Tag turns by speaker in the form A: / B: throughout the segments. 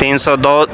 A: 302,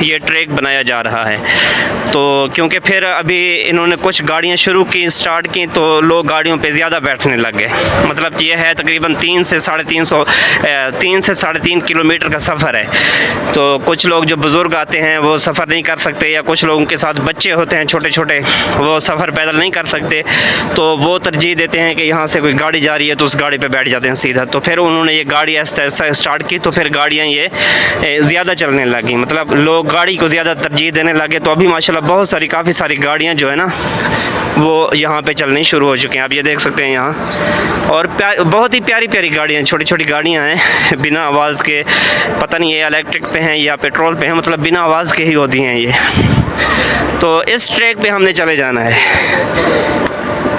A: یہ ٹریک بنایا جا رہا ہے. تو کیونکہ پھر ابھی انہوں نے کچھ گاڑیاں شروع کی اسٹارٹ کی تو لوگ گاڑیوں پہ زیادہ بیٹھنے لگ گئے. مطلب یہ ہے تقریباً 3 سے 3.5 کلومیٹر کا سفر ہے. تو کچھ لوگ جو بزرگ آتے ہیں وہ سفر نہیں کر سکتے، یا کچھ لوگوں کے ساتھ بچے ہوتے ہیں چھوٹے چھوٹے، وہ سفر پیدل نہیں کر سکتے، تو وہ ترجیح دیتے ہیں کہ یہاں سے کوئی گاڑی جا رہی ہے تو اس گاڑی پہ بیٹھ جاتے ہیں سیدھا. تو پھر انہوں نے یہ گاڑی اسٹارٹ کی تو پھر گاڑیاں یہ زیادہ چلنے لگیں، مطلب لوگ گاڑی کو زیادہ ترجیح دینے لگے. تو ابھی ماشاءاللہ کافی ساری گاڑیاں جو ہے نا وہ یہاں پہ چلنی شروع ہو چکی ہیں. آپ یہ دیکھ سکتے ہیں یہاں، اور بہت ہی پیاری پیاری گاڑیاں، چھوٹی چھوٹی گاڑیاں ہیں بنا آواز کے. پتہ نہیں یہ الیکٹرک پہ ہیں یا پیٹرول پہ ہیں، مطلب بنا آواز کے ہی ہوتی ہیں یہ. تو اس ٹریک پہ ہم نے چلے جانا ہے،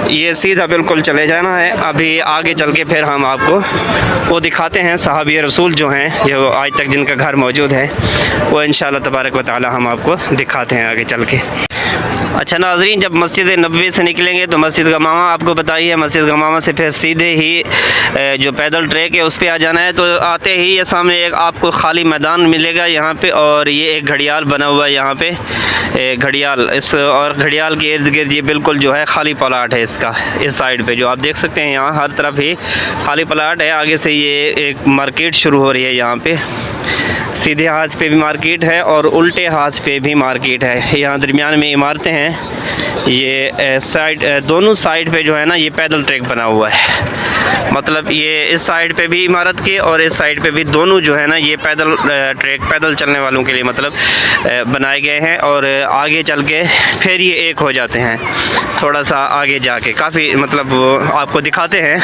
A: یہ سیدھا بالکل چلے جانا ہے. ابھی آگے چل کے پھر ہم آپ کو وہ دکھاتے ہیں صحابی رسول جو ہیں، جو آج تک جن کا گھر موجود ہے، وہ انشاءاللہ تبارک و تعالی ہم آپ کو دکھاتے ہیں آگے چل کے. اچھا ناظرین، جب مسجد نبوی سے نکلیں گے تو مسجد غمامہ آپ کو بتائیے، مسجد غمامہ سے پھر سیدھے ہی جو پیدل ٹریک ہے اس پہ آ جانا ہے. تو آتے ہی یہ سامنے ایک آپ کو خالی میدان ملے گا یہاں پہ، اور یہ ایک گھڑیال بنا ہوا ہے یہاں پہ، گھڑیال اور گھڑیال کے ارد گرد یہ بالکل جو ہے خالی پلاٹ ہے اس کا. اس سائڈ پہ جو آپ دیکھ سکتے ہیں یہاں ہر طرف ہی خالی پلاٹ ہے. آگے سے یہ ایک مارکیٹ شروع ہو رہی ہے یہاں پہ، سیدھے ہاتھ پہ بھی مارکیٹ ہے اور الٹے ہاتھ پہ بھی مارکیٹ ہے. یہاں درمیان میں عمارتیں ہیں. یہ سائڈ دونوں سائڈ پہ جو ہے نا یہ پیدل ٹریک بنا ہوا ہے. مطلب یہ اس سائڈ پہ بھی عمارت کے اور اس سائڈ پہ بھی دونوں جو ہے نا یہ پیدل ٹریک پیدل چلنے والوں کے لیے مطلب بنائے گئے ہیں. اور آگے چل کے پھر یہ ایک ہو جاتے ہیں تھوڑا سا آگے جا کے. کافی مطلب آپ کو دکھاتے ہیں.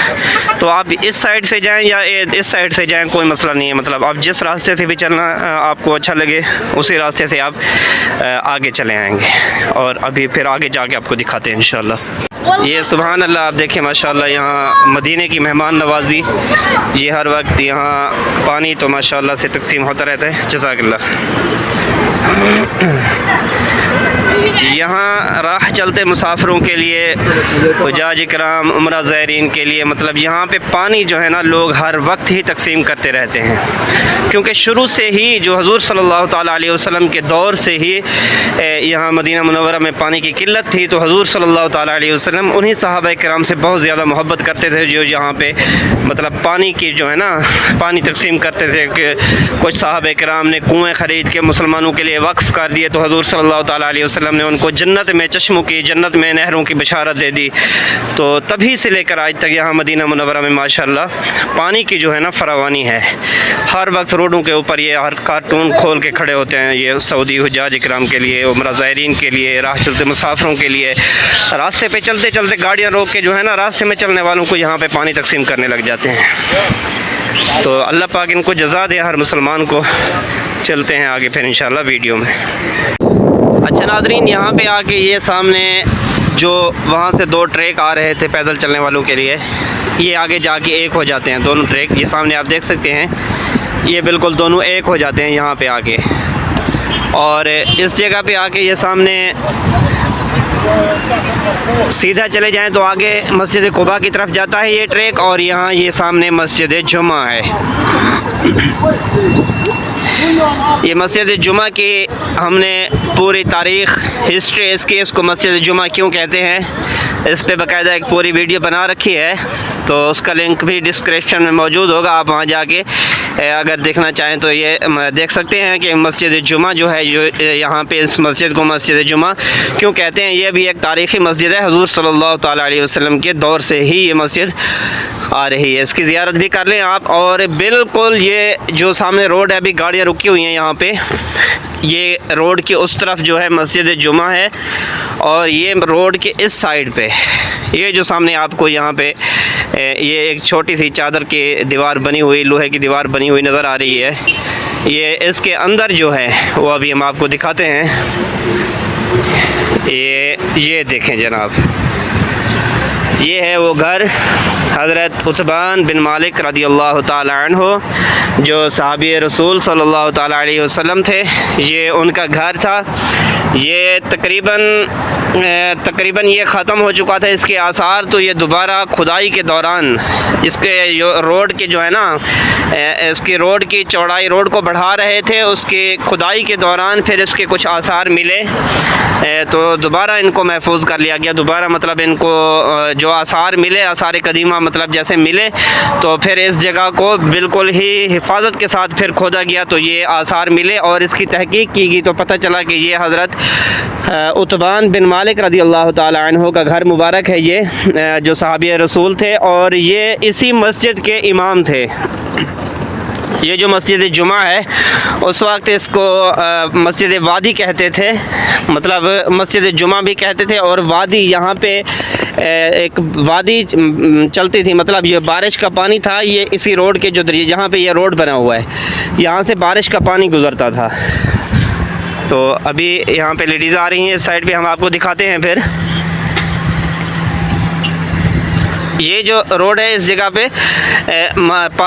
A: تو آپ اس سائڈ سے جائیں یا اس سائڈ سے جائیں کوئی مسئلہ نہیں ہے. مطلب آپ جس راستے سے بھی چلنا آپ کو اچھا لگے اسی راستے سے آپ آگے چلے آئیں گے. اور ابھی پھر آگے جا کے آپ کو دکھاتے ہیں انشاءاللہ. یہ سبحان اللہ، آپ دیکھیں ماشاءاللہ یہاں مدینے کی مہمان نوازی. یہ ہر وقت یہاں پانی تو ماشاءاللہ سے تقسیم ہوتا رہتا ہے. جزاک اللہ. یہاں راہ چلتے مسافروں کے لیے، حجاج کرام، عمرہ زائرین کے لیے مطلب یہاں پہ پانی جو ہے نا لوگ ہر وقت ہی تقسیم کرتے رہتے ہیں. کیونکہ شروع سے ہی جو حضور صلی اللہ تعالیٰ علیہ وسلم کے دور سے ہی یہاں مدینہ منورہ میں پانی کی قلت تھی. تو حضور صلی اللہ تعالیٰ علیہ وسلم انہی صحابہ کرام سے بہت زیادہ محبت کرتے تھے جو یہاں پہ مطلب پانی کی جو ہے نا پانی تقسیم کرتے تھے. کہ کچھ صحابہ کرام نے کنویں خرید کے مسلمانوں کے لیے وقف کر دیے تو حضور صلی اللہ تعالیٰ علیہ وسلم نے ان کو جنت میں چشموں کی، جنت میں نہروں کی بشارت دے دی. تو تبھی سے لے کر آج تک یہاں مدینہ منورہ میں ماشاءاللہ پانی کی جو ہے نا فراوانی ہے. ہر وقت روڈوں کے اوپر یہ ہر کارٹون کھول کے کھڑے ہوتے ہیں یہ سعودی حجاج کرام کے لیے، عمرہ زائرین کے لیے، راہ چلتے مسافروں کے لیے. راستے پہ چلتے چلتے گاڑیاں روک کے جو ہے نا راستے میں چلنے والوں کو یہاں پہ پانی تقسیم کرنے لگ جاتے ہیں. تو اللہ پاک ان کو جزا دے ہر مسلمان کو. چلتے ہیں آگے پھر انشاءاللہ ویڈیو میں. اچھا ناظرین، یہاں پہ آ کے یہ سامنے جو وہاں سے 2 ٹریک آ رہے تھے پیدل چلنے والوں کے لیے، یہ آگے جا کے ایک ہو جاتے ہیں دونوں ٹریک. یہ سامنے آپ دیکھ سکتے ہیں یہ بالکل دونوں ایک ہو جاتے ہیں یہاں پہ آ کے. اور اس جگہ پہ آ کے یہ سامنے سیدھا چلے جائیں تو آگے مسجد قباء کی طرف جاتا ہے یہ ٹریک، اور یہاں یہ سامنے مسجد جمعہ ہے. یہ مسجد جمعہ کی ہم نے پوری تاریخ ہسٹری اس کو مسجد جمعہ کیوں کہتے ہیں اس پہ باقاعدہ ایک پوری ویڈیو بنا رکھی ہے. تو اس کا لنک بھی ڈسکرپشن میں موجود ہوگا، آپ وہاں جا کے اگر دیکھنا چاہیں تو یہ دیکھ سکتے ہیں کہ مسجد جمعہ جو ہے، جو یہاں پہ اس مسجد کو مسجد جمعہ کیوں کہتے ہیں. یہ بھی ایک تاریخی مسجد ہے، حضور صلی اللہ تعالیٰ علیہ وسلم کے دور سے ہی یہ مسجد آ رہی ہے. اس کی زیارت بھی کر لیں آپ. اور بالکل یہ جو سامنے روڈ ہے ابھی گاڑیاں رکی ہوئی ہیں یہاں پہ، یہ روڈ کے اس طرف جو ہے مسجد جمعہ ہے، اور یہ روڈ کے اس سائیڈ پہ یہ جو سامنے آپ کو یہاں پہ یہ ایک چھوٹی سی چادر کی دیوار بنی ہوئی، لوہے کی دیوار بنی ہوئی نظر آ رہی ہے. یہ اس کے اندر جو ہے وہ ابھی ہم آپ کو دکھاتے ہیں. یہ دیکھیں جناب، یہ ہے وہ گھر حضرت عتبان بن مالک رضی اللہ تعالی عنہ جو صحابی رسول صلی اللہ تعالی علیہ وسلم تھے، یہ ان کا گھر تھا۔ یہ تقریباً یہ ختم ہو چکا تھا اس کے آثار، تو یہ دوبارہ کھدائی کے دوران اس کے روڈ کے جو ہے نا، اس کی روڈ کی چوڑائی، روڈ کو بڑھا رہے تھے، اس کی کھدائی کے دوران پھر اس کے کچھ آثار ملے، تو دوبارہ ان کو محفوظ کر لیا گیا۔ دوبارہ مطلب ان کو جو آثار ملے، آثار قدیمہ مطلب جیسے ملے، تو پھر اس جگہ کو بالکل ہی حفاظت کے ساتھ پھر کھودا گیا، تو یہ آثار ملے اور اس کی تحقیق کی گئی تو پتہ چلا کہ یہ حضرت عتبان بن مالک رضی اللہ تعالی عنہ کا گھر مبارک ہے، یہ جو صحابی رسول تھے، اور یہ اسی مسجد کے امام تھے۔ یہ جو مسجد جمعہ ہے اس وقت اس کو مسجد وادی کہتے تھے، مطلب مسجد جمعہ بھی کہتے تھے، اور وادی یہاں پہ ایک وادی چلتی تھی، مطلب یہ بارش کا پانی تھا، یہ اسی روڈ کے جو جہاں پہ یہ روڈ بنا ہوا ہے یہاں سے بارش کا پانی گزرتا تھا۔ تو ابھی یہاں پہ لیڈیز آ رہی ہیں، اس سائڈ پہ ہم آپ کو دکھاتے ہیں۔ پھر یہ جو روڈ ہے اس جگہ پہ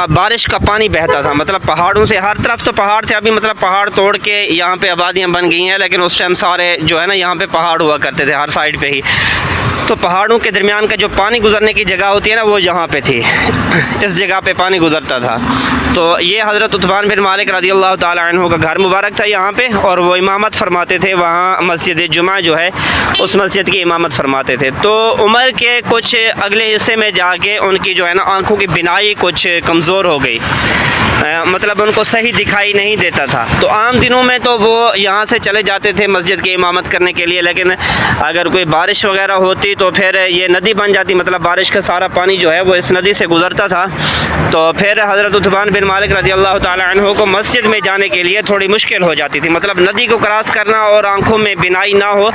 A: بارش کا پانی بہتا تھا، مطلب پہاڑوں سے، ہر طرف تو پہاڑ تھے، ابھی مطلب پہاڑ توڑ کے یہاں پہ آبادیاں بن گئی ہیں، لیکن اس ٹائم سارے جو ہے نا یہاں پہ پہاڑ ہوا کرتے تھے ہر سائڈ پہ ہی، تو پہاڑوں کے درمیان کا جو پانی گزرنے کی جگہ ہوتی ہے نا وہ یہاں پہ تھی، اس جگہ پہ پانی گزرتا تھا۔ تو یہ حضرت عتبان بن مالک رضی اللہ تعالی عنہ کا گھر مبارک تھا یہاں پہ، اور وہ امامت فرماتے تھے وہاں، مسجد جمعہ جو ہے اس مسجد کی امامت فرماتے تھے۔ تو عمر کے کچھ اگلے حصے میں جا کے ان کی جو ہے نا آنکھوں کی بینائی کچھ کمزور ہو گئی، مطلب ان کو صحیح دکھائی نہیں دیتا تھا۔ تو عام دنوں میں تو وہ یہاں سے چلے جاتے تھے مسجد کی امامت کرنے کے لیے، لیکن اگر کوئی بارش وغیرہ ہوتی تو پھر یہ ندی بن جاتی، مطلب بارش کا سارا پانی جو ہے وہ اس ندی سے گزرتا تھا، تو پھر حضرت عتبان بن مالک رضی اللہ تعالی عنہ کو مسجد میں جانے کے لیے تھوڑی مشکل ہو جاتی تھی، مطلب ندی کو کراس کرنا اور آنکھوں میں بینائی نہ ہو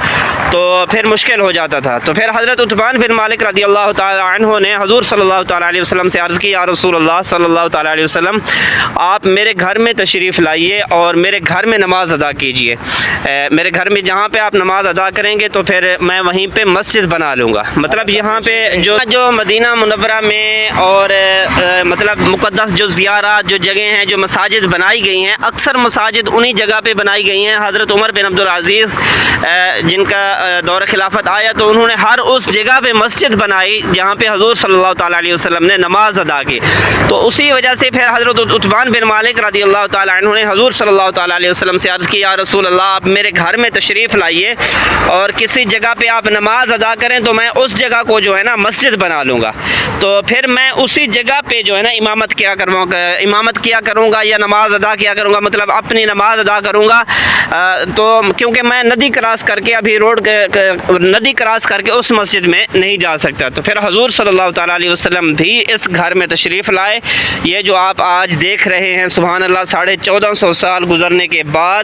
A: تو پھر مشکل ہو جاتا تھا۔ تو پھر حضرت عتبان بن مالک رضی اللہ تعالی عنہ نے حضور صلی اللہ تعالی علیہ وسلم سے عرض کی، یا رسول اللہ صلی اللہ تعالی علیہ وسلم، آپ میرے گھر میں تشریف لائیے اور میرے گھر میں نماز ادا کیجئے، میرے گھر میں جہاں پہ آپ نماز ادا کریں گے تو پھر میں وہیں پہ مسجد بنا لوں گا۔ مطلب یہاں پہ جو مدینہ منورہ میں اور مطلب مقدس جو زیارات جو جگہیں ہیں، جو مساجد بنائی گئی ہیں، اکثر مساجد انہی جگہ پہ بنائی گئی ہیں۔ حضرت عمر بن عبدالعزیز جن کا دور خلافت آیا تو انہوں نے ہر اس جگہ پہ مسجد بنائی جہاں پہ حضور صلی اللہ تعالی علیہ وسلم نے نماز ادا کی، تو اسی وجہ سے پھر حضرت عتبان بن مالک رضی اللہ تعالی عنہ نے حضور صلی اللہ تعالی علیہ وسلم سے عرض کی، یا رسول اللہ آپ میرے گھر میں تشریف لائیے اور کسی جگہ پہ آپ نماز ادا کریں تو میں اس جگہ کو جو ہے نا مسجد بنا لوں گا، تو پھر میں اسی جگہ پہ جو ہے نا امامت کیا کروں گا یا نماز ادا کیا کروں گا، مطلب اپنی نماز ادا کروں گا، تو کیونکہ میں ندی کراس کر کے ابھی ندی کراس کر کے اس مسجد میں نہیں جا سکتا۔ تو پھر حضور صلی اللہ تعالی علیہ وسلم بھی اس گھر میں تشریف لائے۔ یہ جو آپ آج دیکھ رہے ہیں سبحان اللہ 1450 سال گزرنے کے بعد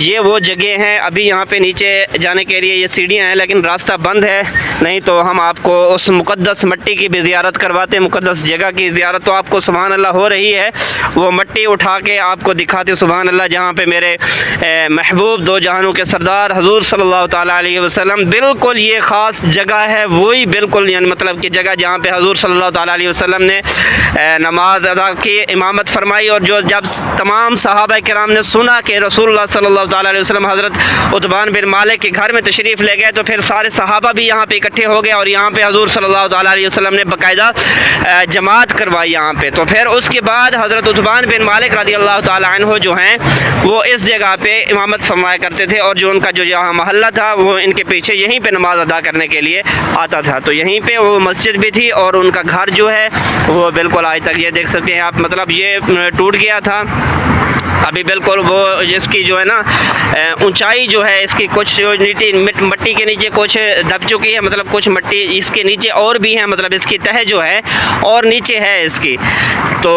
A: یہ وہ جگہ ہیں۔ ابھی یہاں پہ نیچے جانے کے لیے یہ سیڑھیاں ہیں لیکن راستہ بند ہے، نہیں تو ہم آپ کو اس مقدس مٹی کی بھی زیارت کرواتے، مقدس جگہ کی زیارت تو آپ کو سبحان اللہ ہو رہی ہے، وہ مٹی اٹھا کے آپ کو دکھاتے سبحان اللہ، جہاں پہ میرے محبوب دو جہانوں کے سردار حضور صلی اللہ تعالی علیہ وسلم، بالکل یہ خاص جگہ ہے وہی بالکل یعنی مطلب کہ جگہ جہاں پہ حضور صلی اللہ تعالی علیہ وسلم نے نماز ادا کی، امامت فرمائی، اور جب تمام صحابہ کرام نے سنا کہ رسول اللہ صلی اللہ تعالی علیہ وسلم حضرت عتبان بن مالک کے گھر میں تشریف لے گئے تو پھر سارے صحابہ بھی یہاں پہ اکٹھے ہو گئے اور یہاں پہ حضور صلی اللہ تعالی علیہ وسلم نے باقاعدہ جماعت کروائی یہاں پہ۔ تو پھر اس کے بعد حضرت عتبان بن مالک رضی اللہ تعالی عنہ جو ہیں وہ اس جگہ پہ امامت فرمایا کرتے تھے، اور جو ان کا جو یہاں محلہ تھا وہ ان کے پیچھے یہیں پہ نماز ادا کرنے کے لیے آتا تھا، تو یہیں پہ وہ مسجد بھی تھی اور ان کا گھر جو ہے وہ بالکل آج تک یہ دیکھ سکتے ہیں آپ، مطلب یہ ٹوٹ گیا تھا ابھی بالکل، وہ اس کی جو ہے نا اونچائی جو ہے اس کی کچھ مٹی کے نیچے کچھ دب چکی ہے، مطلب کچھ مٹی اس کے نیچے اور بھی ہے، مطلب اس کی تہ جو ہے اور نیچے ہے اس کی، تو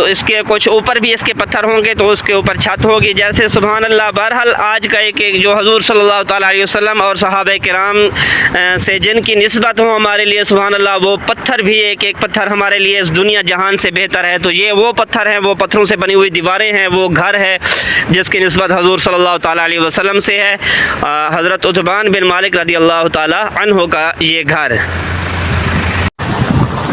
A: اس کے کچھ اوپر بھی اس کے پتھر ہوں گے تو اس کے اوپر چھت ہوگی جیسے سبحان اللہ۔ بہرحال آج کا ایک جو حضور صلی اللہ تعالیٰ علیہ وسلم اور صحابہ کرام سے جن کی نسبت ہو ہمارے لیے سبحان اللہ، وہ پتھر بھی ایک ایک پتھر ہمارے لیے اس دنیا جہان سے بہتر ہے، تو یہ وہ پتھر ہیں، وہ پتھروں سے بنی ہوئی دیواریں ہیں، وہ گھر ہے جس کی نسبت حضور صلی اللہ تعالیٰ علیہ وسلم سے ہے، حضرت عتبان بن مالک رضی اللہ تعالیٰ عنہ کا یہ گھر۔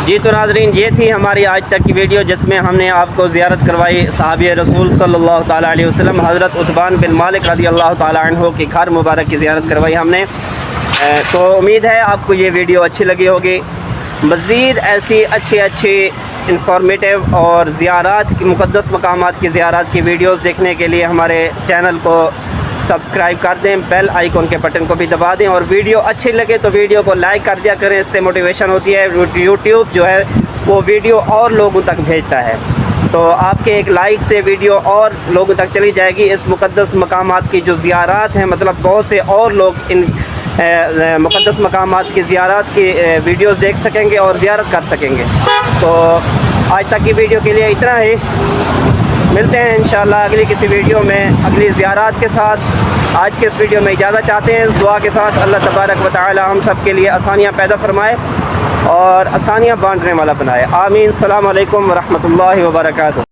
A: جی تو ناظرین، یہ تھی ہماری آج تک کی ویڈیو جس میں ہم نے آپ کو زیارت کروائی صحابی رسول صلی اللہ تعالیٰ علیہ وسلم حضرت عتبان بن مالک رضی اللہ تعالیٰ عنہ کی گھر مبارک کی زیارت کروائی ہم نے۔ تو امید ہے آپ کو یہ ویڈیو اچھی لگی ہوگی۔ مزید ایسی اچھی انفارمیٹیو اور زیارات کی مقدس مقامات کی زیارات کی ویڈیوز دیکھنے کے لیے ہمارے چینل کو سبسکرائب کر دیں، بیل آئیکن کے بٹن کو بھی دبا دیں، اور ویڈیو اچھی لگے تو ویڈیو کو لائک کر دیا کریں، اس سے موٹیویشن ہوتی ہے۔ یوٹیوب جو ہے وہ ویڈیو اور لوگوں تک بھیجتا ہے، تو آپ کے ایک لائک سے ویڈیو اور لوگوں تک چلی جائے گی۔ اس مقدس مقامات کی جو زیارات ہیں، مطلب بہت سے اور لوگ ان مقدس مقامات کی زیارات کی ویڈیوز دیکھ سکیں گے اور زیارت کر سکیں گے۔ تو آج تک کی ویڈیو کے لیے اتنا ہی، ملتے ہیں انشاءاللہ اگلی کسی ویڈیو میں اگلی زیارات کے ساتھ۔ آج کے اس ویڈیو میں اجازت چاہتے ہیں اس دعا کے ساتھ، اللہ تبارک و تعالی ہم سب کے لیے آسانیاں پیدا فرمائے اور آسانیاں بانٹنے والا بنائے، آمین۔ السلام علیکم ورحمۃ اللہ وبرکاتہ۔